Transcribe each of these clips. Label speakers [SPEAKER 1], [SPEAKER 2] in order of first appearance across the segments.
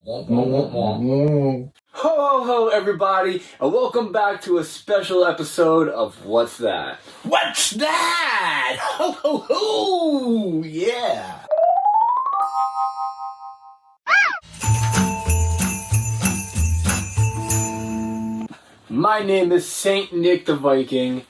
[SPEAKER 1] Ho ho ho everybody, and welcome back to a special episode of What's That?
[SPEAKER 2] What's that? Ho ho ho! Yeah!
[SPEAKER 1] My name is Saint Nick the Viking,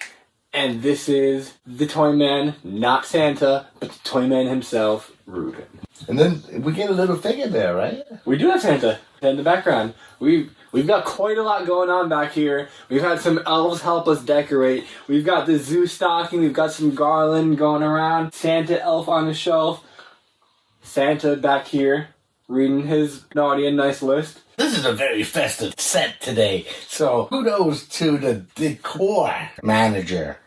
[SPEAKER 1] and this is the Toy Man, not Santa, but the Toy Man himself, Ruben.
[SPEAKER 2] And then we get a little figure there, right?
[SPEAKER 1] We do have Santa in the background. We've got quite a lot going on back here. We've had some elves help us decorate. We've got the zoo stocking. We've got some garland going around. Santa elf on the shelf. Santa back here reading his naughty and nice list.
[SPEAKER 2] This is a very festive set today, so kudos to the decor manager.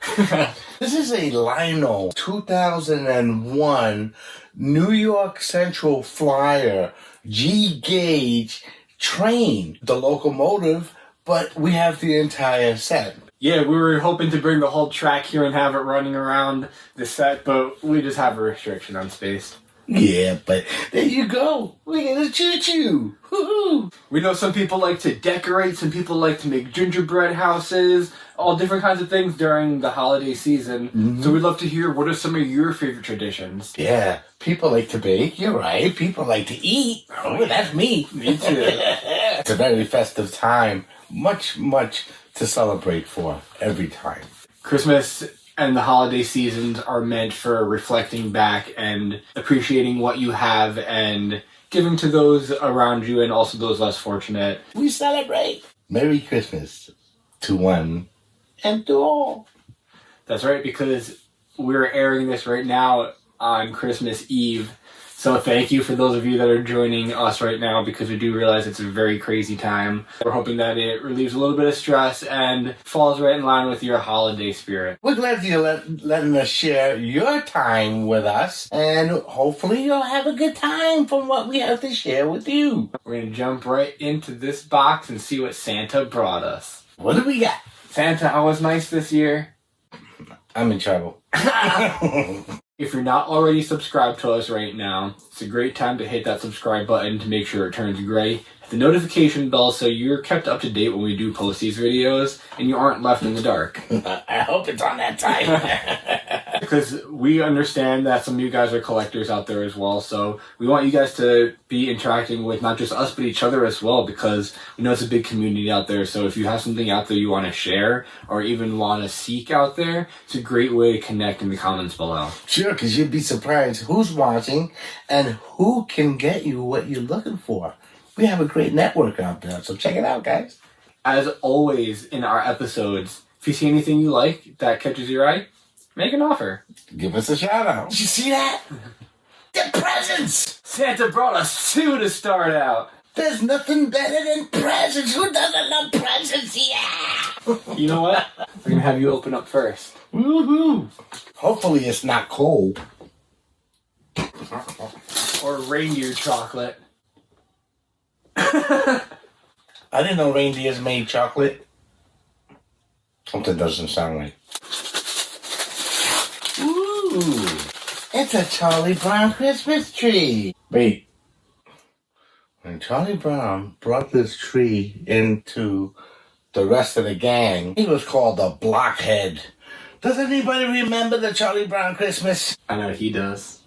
[SPEAKER 2] This is a Lino 2001 New York Central Flyer G-Gauge train. The locomotive, but we have the entire set.
[SPEAKER 1] Yeah, we were hoping to bring the whole track here and have it running around the set, but we just have a restriction on space.
[SPEAKER 2] Yeah, but there you go. We get a choo-choo. Woo-hoo.
[SPEAKER 1] We know some people like to decorate, some people like to make gingerbread houses, all different kinds of things during the holiday season. Mm-hmm. So we'd love to hear, what are some of your favorite traditions?
[SPEAKER 2] Yeah, people like to bake, you're right. People like to eat. Oh, that's me.
[SPEAKER 1] Me too.
[SPEAKER 2] It's a very festive time. Much to celebrate for every time.
[SPEAKER 1] Christmas and the holiday seasons are meant for reflecting back and appreciating what you have and giving to those around you and also those less fortunate.
[SPEAKER 2] We celebrate. Merry Christmas to one and to all.
[SPEAKER 1] That's right, because we're airing this right now on Christmas Eve. So thank you for those of you that are joining us right now, because we do realize it's a very crazy time. We're hoping that it relieves a little bit of stress and falls right in line with your holiday spirit.
[SPEAKER 2] We're glad you're letting us share your time with us, and hopefully you'll have a good time from what we have to share with you.
[SPEAKER 1] We're going to jump right into this box and see what Santa brought us.
[SPEAKER 2] What do we got?
[SPEAKER 1] Santa, I was nice this year.
[SPEAKER 2] I'm in trouble.
[SPEAKER 1] If you're not already subscribed to us right now, it's a great time to hit that subscribe button to make sure it turns gray. Hit the notification bell so you're kept up to date when we do post these videos and you aren't left in the dark.
[SPEAKER 2] I hope it's on that time.
[SPEAKER 1] Because we understand that some of you guys are collectors out there as well, so we want you guys to be interacting with not just us but each other as well, because we know it's a big community out there. So if you have something out there you want to share or even want to seek out there, it's a great way to connect in the comments below.
[SPEAKER 2] Sure, because you'd be surprised who's watching and who can get you what you're looking for. We have a great network out there, so check it out, guys.
[SPEAKER 1] As always in our episodes, if you see anything you like that catches your eye, make an offer.
[SPEAKER 2] Give us a shout out. Did you see that? The presents!
[SPEAKER 1] Santa brought us 2 to start out.
[SPEAKER 2] There's nothing better than presents. Who doesn't love presents? Yeah!
[SPEAKER 1] You know what? We're going to have you open up first.
[SPEAKER 2] Woohoo! Hopefully it's not cold.
[SPEAKER 1] Or reindeer chocolate.
[SPEAKER 2] I didn't know reindeers made chocolate. Something doesn't sound right. Ooh, it's a Charlie Brown Christmas tree. Wait, when Charlie Brown brought this tree into the rest of the gang, he was called a blockhead. Does anybody remember the Charlie Brown Christmas?
[SPEAKER 1] I know he does.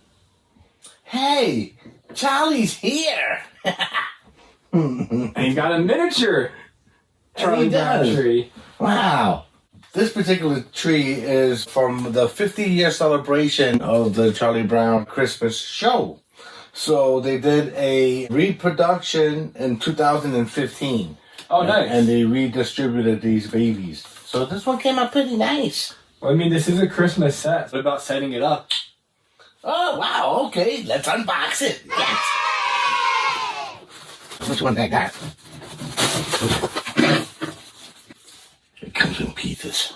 [SPEAKER 2] Hey, Charlie's here.
[SPEAKER 1] And he got a miniature Charlie Brown tree.
[SPEAKER 2] Wow. This particular tree is from the 50-year celebration of the Charlie Brown Christmas show. So they did a reproduction in 2015.
[SPEAKER 1] Oh, nice.
[SPEAKER 2] And they redistributed these babies. So this one came out pretty nice.
[SPEAKER 1] Well, I mean, this is a Christmas set. What about setting it up?
[SPEAKER 2] Oh, wow. Okay, let's unbox it. Yes. Which one I got? It comes in pieces.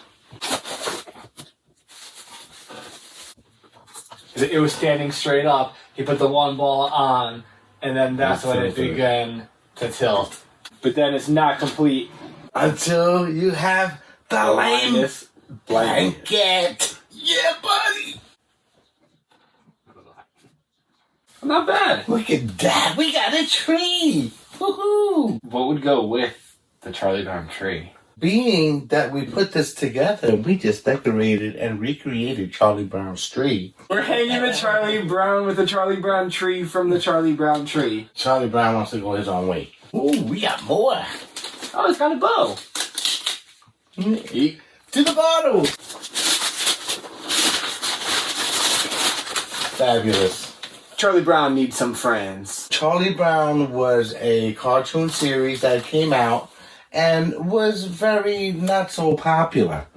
[SPEAKER 1] It was standing straight up. He put the one ball on, and then that's when it began to tilt. But then it's not complete
[SPEAKER 2] until you have the lame blanket. Yeah, buddy.
[SPEAKER 1] Not bad.
[SPEAKER 2] Look at that. We got a tree. Woohoo!
[SPEAKER 1] what would go with the Charlie Brown tree?
[SPEAKER 2] Being that we put this together, we just decorated and recreated Charlie Brown's tree.
[SPEAKER 1] We're hanging the Charlie Brown with the Charlie Brown tree from the Charlie Brown tree.
[SPEAKER 2] Charlie Brown wants to go his own way. Ooh, we got more.
[SPEAKER 1] Oh, it's got a bow.
[SPEAKER 2] Eat to the bottle. Fabulous.
[SPEAKER 1] Charlie Brown needs some friends.
[SPEAKER 2] Charlie Brown was a cartoon series that came out and was very not so popular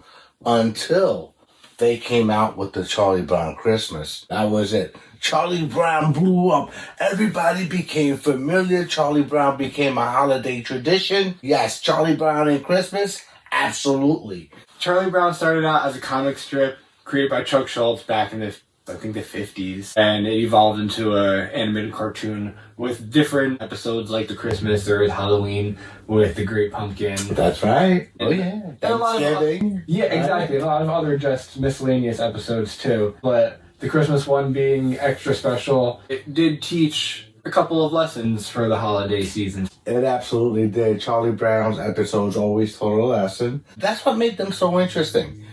[SPEAKER 2] until they came out with the Charlie Brown Christmas. That was it. Charlie Brown blew up. Everybody became familiar. Charlie Brown became a holiday tradition. Yes, Charlie Brown and Christmas? Absolutely.
[SPEAKER 1] Charlie Brown started out as a comic strip created by Chuck Schultz back in the 50s, and it evolved into an animated cartoon with different episodes like the Christmas. There is Halloween with the Great Pumpkin.
[SPEAKER 2] That's right. Oh yeah,
[SPEAKER 1] Thanksgiving. Yeah, exactly. And a lot of other just miscellaneous episodes too. But the Christmas one being extra special, it did teach a couple of lessons for the holiday season.
[SPEAKER 2] It absolutely did. Charlie Brown's episodes always told a lesson. That's what made them so interesting.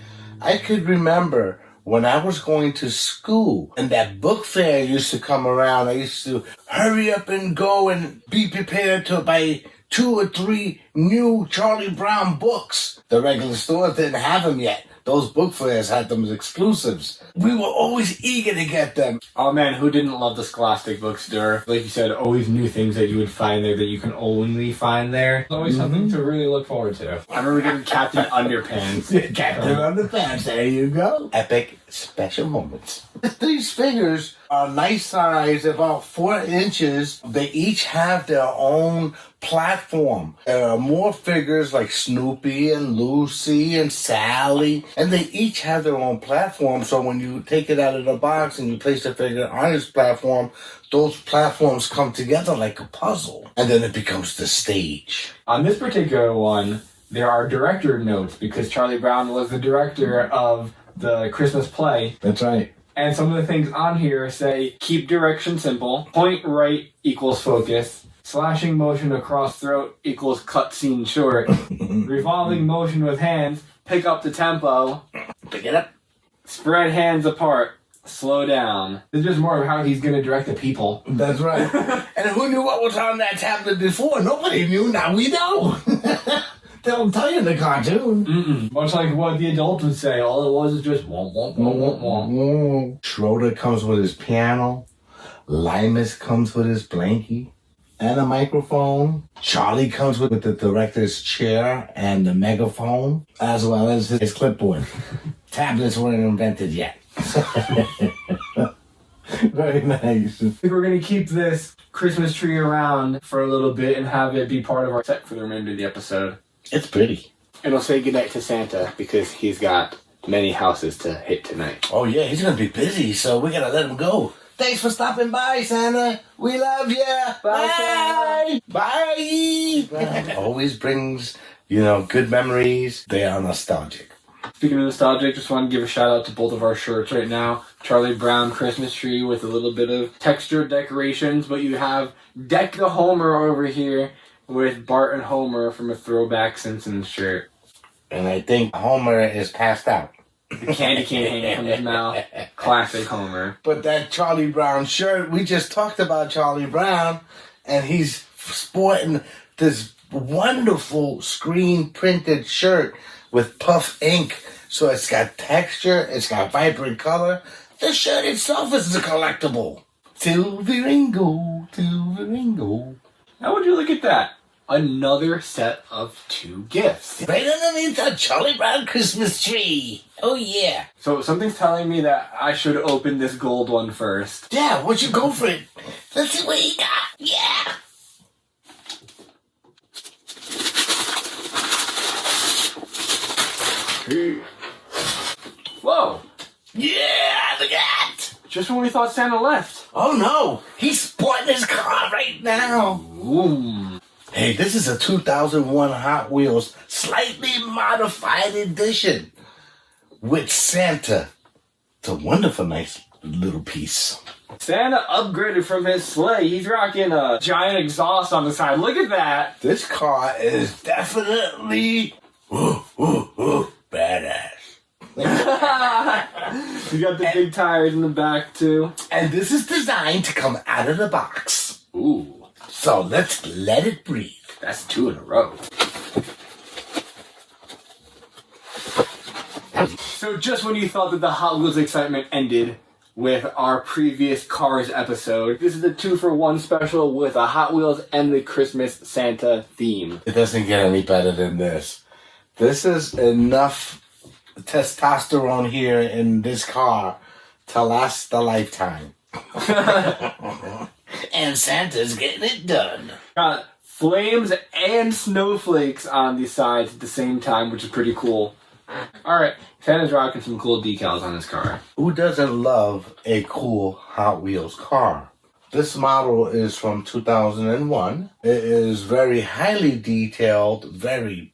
[SPEAKER 2] I could remember when I was going to school and that book fair used to come around, I used to hurry up and go and be prepared to buy 2 or 3 new Charlie Brown books. The regular stores didn't have them yet. Those book fairs had them as exclusives. We were always eager to get them.
[SPEAKER 1] Oh man, who didn't love the Scholastic bookstore? Like you said, always new things that you would find there that you can only find there. It's always something to really look forward to. I remember getting Captain Underpants.
[SPEAKER 2] Captain Underpants, there you go. Epic special moments. These figures are nice size, about 4 inches. They each have their own platform. There are more figures like Snoopy and Lucy and Sally, and they each have their own platform. So when you take it out of the box and you place the figure on its platform, those platforms come together like a puzzle, and then it becomes the stage.
[SPEAKER 1] On this particular one, there are director notes because Charlie Brown was the director of the Christmas play.
[SPEAKER 2] That's right.
[SPEAKER 1] And some of the things on here say, keep direction simple, point right equals focus, slashing motion across throat equals cutscene short, revolving motion with hands, pick up the tempo,
[SPEAKER 2] Pick it up.
[SPEAKER 1] spread hands apart, slow down. It's just more of how he's going to direct the people.
[SPEAKER 2] That's right. And who knew what was on that tablet before? Nobody knew. Now we know. They don't tell you in the cartoon.
[SPEAKER 1] Much like what the adults would say, all it was is just womp, womp, womp, womp, womp.
[SPEAKER 2] Schroeder comes with his piano. Limus comes with his blankie and a microphone. Charlie comes with the director's chair and the megaphone, as well as his clipboard. Tablets weren't invented yet. Very nice.
[SPEAKER 1] I think we're going to keep this Christmas tree around for a little bit and have it be part of our set for the remainder of the episode.
[SPEAKER 2] It's pretty.
[SPEAKER 1] And we'll say goodnight to Santa because he's got many houses to hit tonight.
[SPEAKER 2] Oh yeah, he's gonna be busy, so we gotta let him go. Thanks for stopping by, Santa. We love you.
[SPEAKER 1] Bye.
[SPEAKER 2] Bye. Bye. Always brings, good memories. They are nostalgic.
[SPEAKER 1] Speaking of nostalgic, just want to give a shout out to both of our shirts right now. Charlie Brown Christmas tree with a little bit of textured decorations, but you have Deck the Homer over here with Bart and Homer from a throwback Simpsons shirt.
[SPEAKER 2] And I think Homer is passed out.
[SPEAKER 1] The candy cane hanging from his mouth. Classic Homer.
[SPEAKER 2] But that Charlie Brown shirt, we just talked about Charlie Brown, and he's sporting this wonderful screen printed shirt with puff ink. So it's got texture, it's got vibrant color. The shirt itself is a collectible. To the Ringo, to the Ringo.
[SPEAKER 1] How would you look at that? Another set of 2 gifts.
[SPEAKER 2] Right underneath the Charlie Brown Christmas tree. Oh, yeah.
[SPEAKER 1] So something's telling me that I should open this gold one first.
[SPEAKER 2] Yeah, why don't you go for it? Let's see what you got. Yeah.
[SPEAKER 1] Whoa!
[SPEAKER 2] Yeah, look at that.
[SPEAKER 1] Just when we thought Santa left.
[SPEAKER 2] Oh, no. He's sporting his car right now.
[SPEAKER 1] Ooh.
[SPEAKER 2] Hey, this is a 2001 Hot Wheels slightly modified edition with Santa. It's a wonderful, nice little piece.
[SPEAKER 1] Santa upgraded from his sleigh. He's rocking a giant exhaust on the side. Look at that.
[SPEAKER 2] This car is definitely badass.
[SPEAKER 1] You got the big tires in the back, too.
[SPEAKER 2] And this is designed to come out of the box.
[SPEAKER 1] Ooh.
[SPEAKER 2] So let's let it breathe.
[SPEAKER 1] That's 2 in a row. So just when you thought that the Hot Wheels excitement ended with our previous Cars episode, this is a 2-for-1 special with a Hot Wheels and the Christmas Santa theme.
[SPEAKER 2] It doesn't get any better than this. This is enough testosterone here in this car to last a lifetime. And Santa's getting it done.
[SPEAKER 1] Got flames and snowflakes on the sides at the same time, which is pretty cool. Alright, Santa's rocking some cool decals on his car.
[SPEAKER 2] Who doesn't love a cool Hot Wheels car? This model is from 2001. It is very highly detailed, very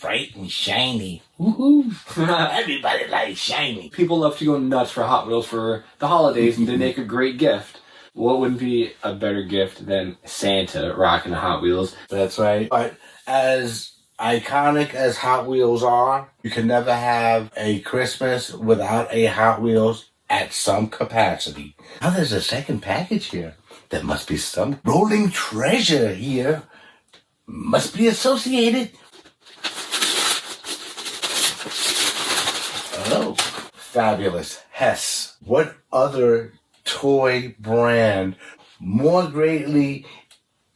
[SPEAKER 2] bright and shiny. Woohoo! Everybody likes shiny.
[SPEAKER 1] People love to go nuts for Hot Wheels for the holidays and they make a great gift. What wouldn't be a better gift than Santa rocking the Hot Wheels?
[SPEAKER 2] That's right. But as iconic as Hot Wheels are, you can never have a Christmas without a Hot Wheels at some capacity. Now there's a second package here. There must be some rolling treasure here. Must be associated. Oh, fabulous. Hess. What other toy brand more greatly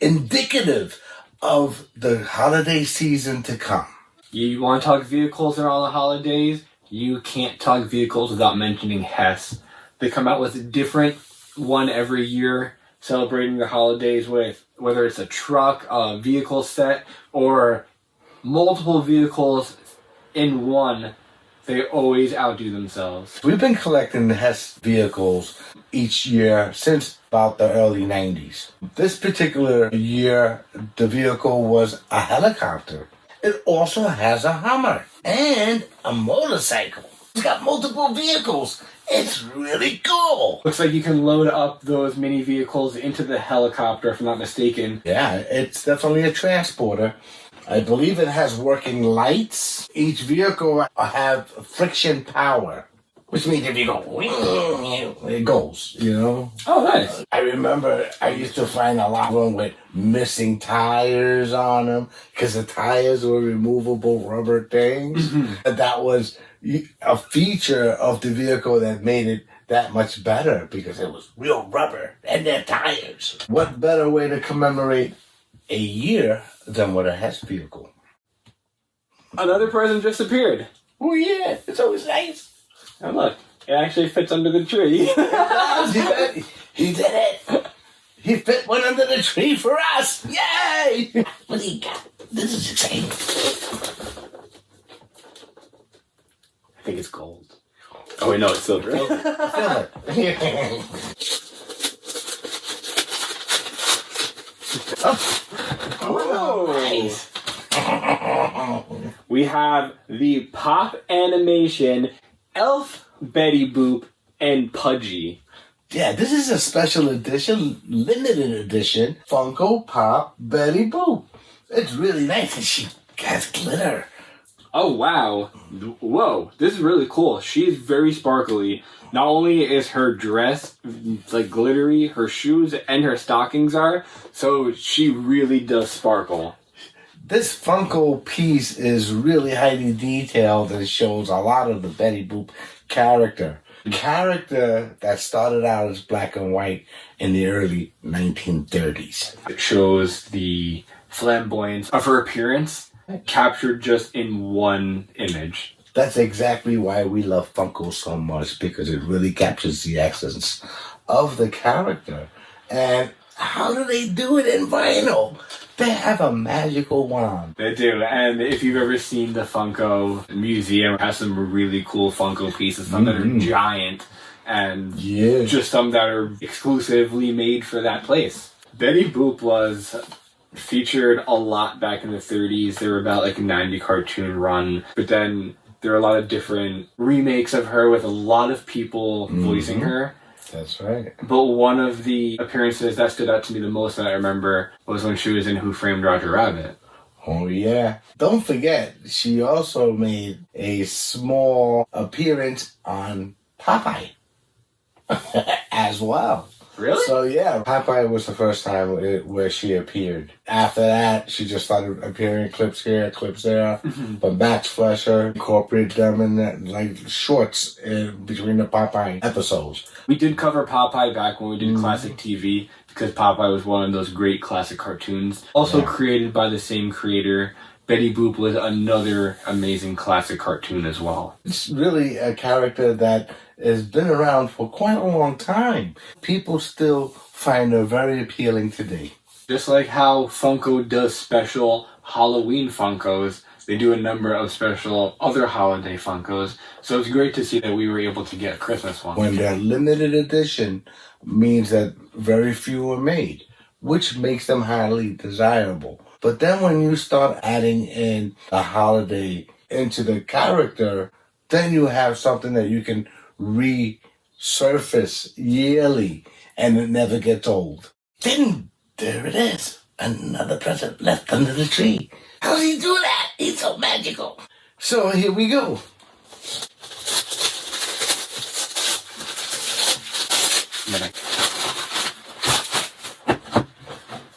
[SPEAKER 2] indicative of the holiday season to come?
[SPEAKER 1] You want to talk vehicles and all the holidays? You can't talk vehicles without mentioning Hess. They come out with a different one every year, celebrating the holidays with whether it's a truck, a vehicle set, or multiple vehicles in one. They always outdo themselves.
[SPEAKER 2] We've been collecting the Hess vehicles each year since about the early 90s. This particular year, the vehicle was a helicopter. It also has a Hummer and a motorcycle. It's got multiple vehicles. It's really cool.
[SPEAKER 1] Looks like you can load up those mini vehicles into the helicopter, if I'm not mistaken.
[SPEAKER 2] Yeah, it's definitely a transporter. I believe it has working lights. Each vehicle will have friction power, which means if you go, it goes, you know?
[SPEAKER 1] Oh, nice.
[SPEAKER 2] I remember I used to find a lot of them with missing tires on them because the tires were removable rubber things. And that was a feature of the vehicle that made it that much better because it was real rubber and their tires. What better way to commemorate a year than with a Hess vehicle?
[SPEAKER 1] Another present just appeared.
[SPEAKER 2] Oh yeah, it's always nice.
[SPEAKER 1] And look, it actually fits under the tree.
[SPEAKER 2] He did it. He fit one under the tree for us. Yay! What do you got? This is exciting.
[SPEAKER 1] I think it's gold. Oh wait, no, it's silver.
[SPEAKER 2] Silver.
[SPEAKER 1] Oh,
[SPEAKER 2] nice.
[SPEAKER 1] We have the Pop Animation Elf, Betty Boop, and Pudgy.
[SPEAKER 2] Yeah, this is a special edition, limited edition Funko Pop Betty Boop. It's really nice and she has glitter.
[SPEAKER 1] Oh wow. Whoa, this is really cool. She's very sparkly. Not only is her dress like glittery, her shoes and her stockings are, so she really does sparkle.
[SPEAKER 2] This Funko piece is really highly detailed and shows a lot of the Betty Boop character. Character that started out as black and white in the early 1930s.
[SPEAKER 1] It shows the flamboyance of her appearance captured just in one image.
[SPEAKER 2] That's exactly why we love Funko so much, because it really captures the essence of the character. And how do they do it in vinyl? They have a magical wand.
[SPEAKER 1] They do, and if you've ever seen the Funko Museum, it has some really cool Funko pieces, some that are giant, and just some that are exclusively made for that place. Betty Boop was featured a lot back in the 30s. They were about like a 90 cartoon run, but then there are a lot of different remakes of her with a lot of people voicing her.
[SPEAKER 2] That's right.
[SPEAKER 1] But one of the appearances that stood out to me the most that I remember was when she was in Who Framed Roger Rabbit.
[SPEAKER 2] Oh, yeah. Don't forget, she also made a small appearance on Popeye as well.
[SPEAKER 1] Really?
[SPEAKER 2] So, yeah, Popeye was the first time where she appeared. After that, she just started appearing clips here, clips there. But Max Fleischer incorporated them in that, like shorts between the Popeye episodes.
[SPEAKER 1] We did cover Popeye back when we did classic TV because Popeye was one of those great classic cartoons. Also created by the same creator. Betty Boop was another amazing classic cartoon as well.
[SPEAKER 2] It's really a character that has been around for quite a long time. People still find her very appealing today.
[SPEAKER 1] Just like how Funko does special Halloween Funkos, they do a number of special other holiday Funkos. So it's great to see that we were able to get a Christmas one.
[SPEAKER 2] When they're limited edition, means that very few are made, which makes them highly desirable. But then when you start adding in a holiday into the character, then you have something that you can resurface yearly and it never gets old. Then there it is. Another present left under the tree. How does he do that? He's so magical. So here we go.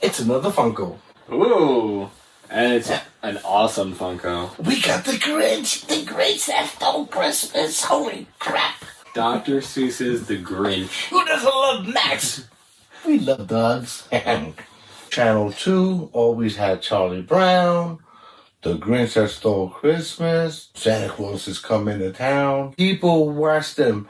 [SPEAKER 2] It's another Funko.
[SPEAKER 1] Ooh, and it's an awesome Funko.
[SPEAKER 2] We got the Grinch. The Grinch that stole Christmas. Holy crap.
[SPEAKER 1] Dr. Seuss's The Grinch.
[SPEAKER 2] Who doesn't love Max? We love dogs. Channel 2 always had Charlie Brown. The Grinch That Stole Christmas. Santa Claus Is Coming to Town. People watch them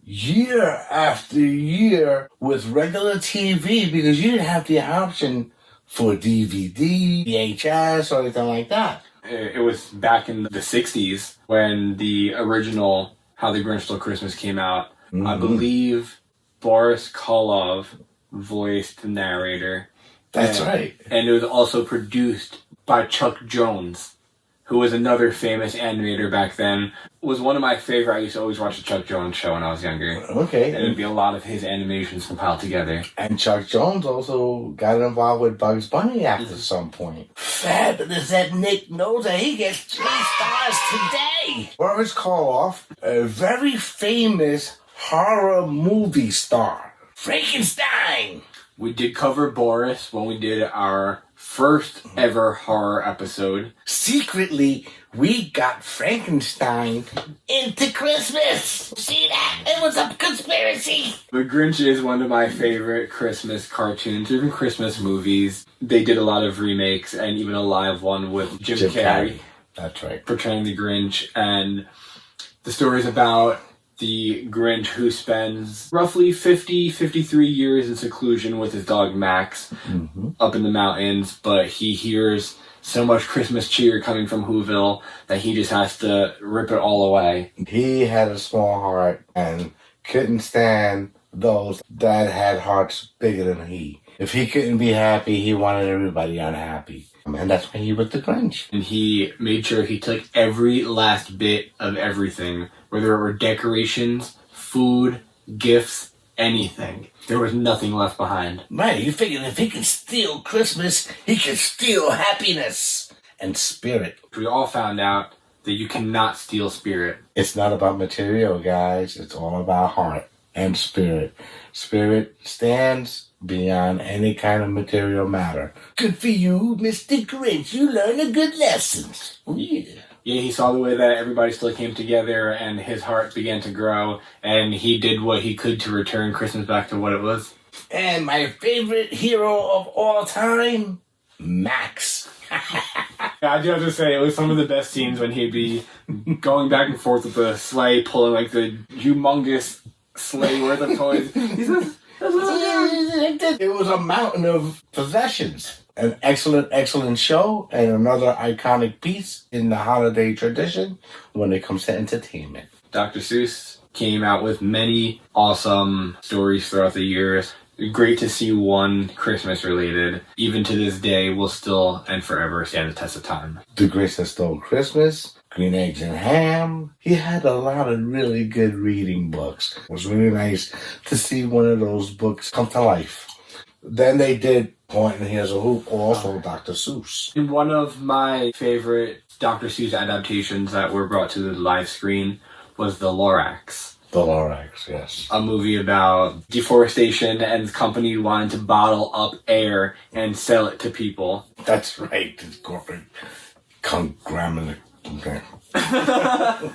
[SPEAKER 2] year after year with regular TV because you didn't have the option for DVD, VHS, or anything like that.
[SPEAKER 1] It was back in the 60s when the original How the Grinch Stole Christmas came out. I believe Boris Karloff voiced the narrator.
[SPEAKER 2] That's right.
[SPEAKER 1] And it was also produced by Chuck Jones, who was another famous animator back then. Was one of my favorite. I used to always watch the Chuck Jones show when I was younger.
[SPEAKER 2] Okay.
[SPEAKER 1] And it would be a lot of his animations compiled together.
[SPEAKER 2] And Chuck Jones also got involved with Bugs Bunny after some point. Fabulous that Nick knows that he gets 3 stars today. Boris Karloff, a very famous horror movie star. Frankenstein.
[SPEAKER 1] We did cover Boris when we did our first ever horror episode.
[SPEAKER 2] Secretly, we got Frankenstein into Christmas. See that? It was a conspiracy.
[SPEAKER 1] The Grinch is one of my favorite Christmas cartoons, even Christmas movies. They did a lot of remakes and even a live one with Jim Carrey.
[SPEAKER 2] That's right.
[SPEAKER 1] Portraying the Grinch. And the story's about the Grinch who spends roughly 53 years in seclusion with his dog Max up in the mountains, but he hears so much Christmas cheer coming from Whoville that he just has to rip it all away.
[SPEAKER 2] He had a small heart and couldn't stand those that had hearts bigger than he. If he couldn't be happy, he wanted everybody unhappy. And that's why he was the Grinch.
[SPEAKER 1] And he made sure he took every last bit of everything, whether it were decorations, food, gifts, anything. There was nothing left behind.
[SPEAKER 2] Right, you figured if he could steal Christmas, he could steal happiness and spirit.
[SPEAKER 1] We all found out that you cannot steal spirit.
[SPEAKER 2] It's not about material, guys. It's all about heart and spirit. Spirit stands beyond any kind of material matter. Good for you, Mr. Grinch. You learned a good lesson. Yeah.
[SPEAKER 1] Yeah, he saw the way that everybody still came together and his heart began to grow, and he did what he could to return Christmas back to what it was.
[SPEAKER 2] And my favorite hero of all time, Max.
[SPEAKER 1] I do have to say, it was some of the best scenes when he'd be going back and forth with the sleigh, pulling like the humongous sleigh worth of toys.
[SPEAKER 2] It was a mountain of possessions. An excellent show and another iconic piece in the holiday tradition when it comes to entertainment.
[SPEAKER 1] Dr. Seuss came out with many awesome stories throughout the years. Great to see one Christmas related. Even to this day, will still and forever stand the test of time.
[SPEAKER 2] The Grinch That Stole Christmas, Green Eggs and Ham. He had a lot of really good reading books. It was really nice to see one of those books come to life. Then they did Point and Here's a Hoop, also Dr. Seuss.
[SPEAKER 1] And one of my favorite Dr. Seuss adaptations that were brought to the live screen was The Lorax.
[SPEAKER 2] The Lorax, yes.
[SPEAKER 1] A movie about deforestation and the company wanting to bottle up air and sell it to people.
[SPEAKER 2] That's right, it's corporate conglomerate. Okay.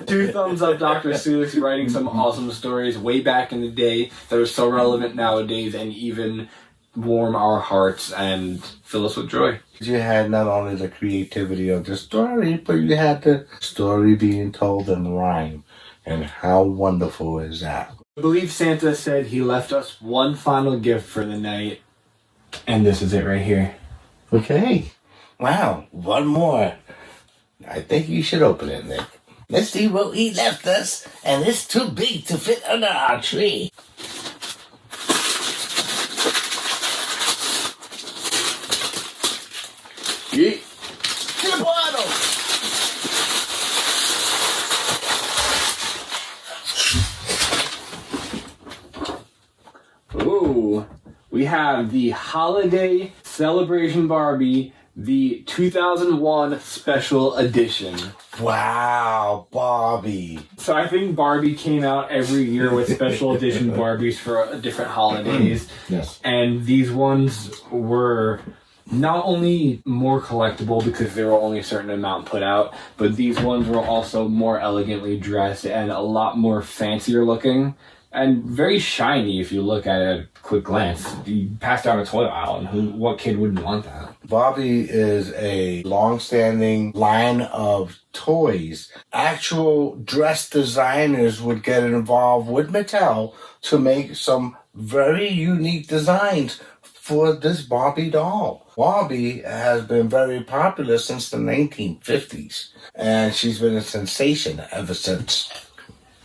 [SPEAKER 1] 2 thumbs up, Dr. Seuss, writing some awesome stories way back in the day that are so relevant nowadays and even warm our hearts and fill us with joy.
[SPEAKER 2] You had not only the creativity of the story, but you had the story being told in rhyme. And how wonderful is that?
[SPEAKER 1] I believe Santa said he left us one final gift for the night, and this is it right here.
[SPEAKER 2] Okay. Wow, one more. I think you should open it, Nick. Let's see what he left us, and it's too big to fit under our tree.
[SPEAKER 1] Yeet.
[SPEAKER 2] The bottle!
[SPEAKER 1] Ooh, we have the Holiday Celebration Barbie, the 2001 Special Edition.
[SPEAKER 2] Wow, Barbie.
[SPEAKER 1] So I think Barbie came out every year with special edition Barbies for different holidays.
[SPEAKER 2] Yes.
[SPEAKER 1] And these ones were not only more collectible because there were only a certain amount put out, but these ones were also more elegantly dressed and a lot more fancier looking. And very shiny if you look at it at a quick glance. You passed down a toy aisle, and what kid wouldn't want that?
[SPEAKER 2] Barbie is a long-standing line of toys. Actual dress designers would get involved with Mattel to make some very unique designs for this Barbie doll. Barbie has been very popular since the 1950s, and she's been a sensation ever since.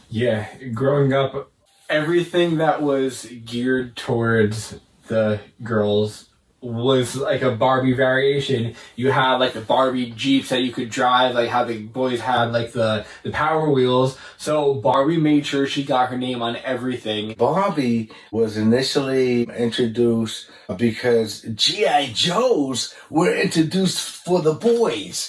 [SPEAKER 1] Yeah, growing up, everything that was geared towards the girls was like a Barbie variation. You had like the Barbie Jeeps that you could drive, like how the boys had like the Power Wheels. So Barbie made sure she got her name on everything.
[SPEAKER 2] Barbie was initially introduced because G.I. Joes were introduced for the boys.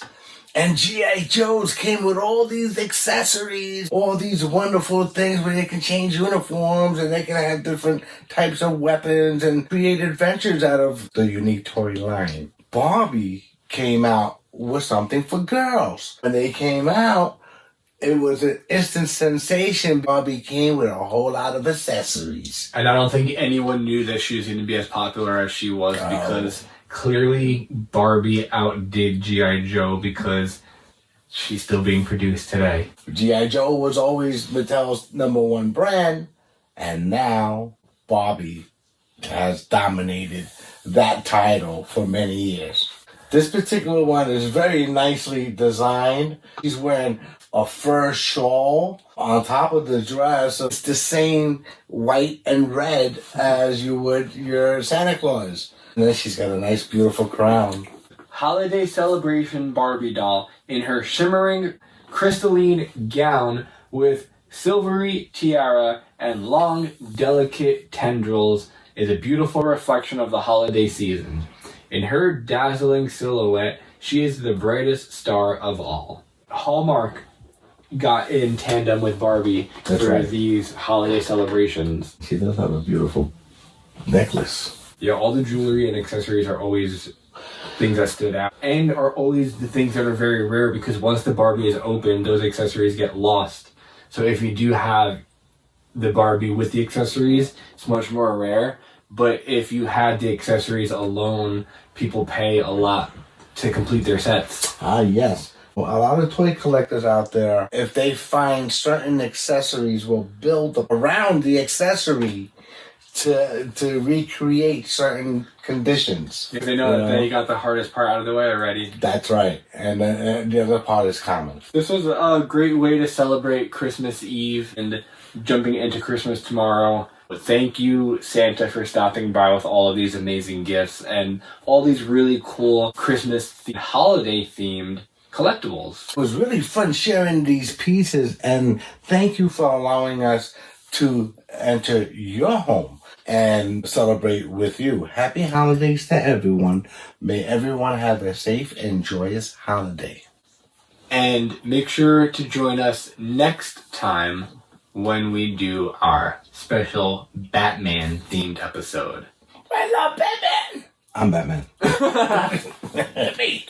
[SPEAKER 2] And G.I. Joes came with all these accessories, all these wonderful things where they can change uniforms and they can have different types of weapons and create adventures out of the unique toy line. Barbie came out with something for girls. When they came out, it was an instant sensation. Barbie came with a whole lot of accessories.
[SPEAKER 1] And I don't think anyone knew that she was going to be as popular as she was because clearly Barbie outdid G.I. Joe because she's still being produced today.
[SPEAKER 2] G.I. Joe was always Mattel's #1 brand, and now Barbie has dominated that title for many years. This particular one is very nicely designed. She's wearing a fur shawl on top of the dress. It's the same white and red as you would your Santa Claus. And then she's got a nice, beautiful crown.
[SPEAKER 1] Holiday Celebration Barbie doll in her shimmering crystalline gown with silvery tiara and long, delicate tendrils is a beautiful reflection of the holiday season. In her dazzling silhouette, she is the brightest star of all. Hallmark got in tandem with Barbie for these holiday celebrations.
[SPEAKER 2] She does have a beautiful necklace.
[SPEAKER 1] Yeah, all the jewelry and accessories are always things that stood out and are always the things that are very rare because once the Barbie is open, those accessories get lost. So if you do have the Barbie with the accessories, it's much more rare. But if you had the accessories alone, people pay a lot to complete their sets.
[SPEAKER 2] Ah, yes. Well, a lot of toy collectors out there, if they find certain accessories, will build around the accessory to recreate certain conditions.
[SPEAKER 1] If they know that they got the hardest part out of the way already.
[SPEAKER 2] That's right. And the other part is common.
[SPEAKER 1] This was a great way to celebrate Christmas Eve and jumping into Christmas tomorrow. But thank you, Santa, for stopping by with all of these amazing gifts and all these really cool Christmas holiday-themed collectibles.
[SPEAKER 2] It was really fun sharing these pieces, and thank you for allowing us to enter your home and celebrate with you. Happy holidays to everyone. May everyone have a safe and joyous holiday.
[SPEAKER 1] And make sure to join us next time when we do our special Batman-themed episode.
[SPEAKER 2] I love Batman! I'm Batman. Me.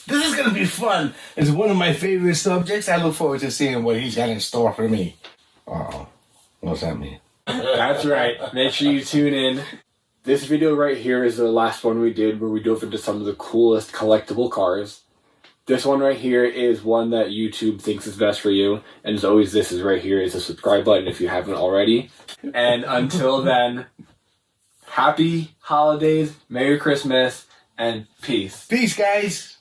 [SPEAKER 2] This is going to be fun. It's one of my favorite subjects. I look forward to seeing what he's got in store for me. Uh-oh. What's that mean?
[SPEAKER 1] That's right. Make sure you tune in. This video right here is the last one we did where we dove into some of the coolest collectible cars. This one right here is one that YouTube thinks is best for you. And as always, this is right here is the subscribe button if you haven't already. And until then, happy holidays, Merry Christmas, and peace.
[SPEAKER 2] Peace, guys.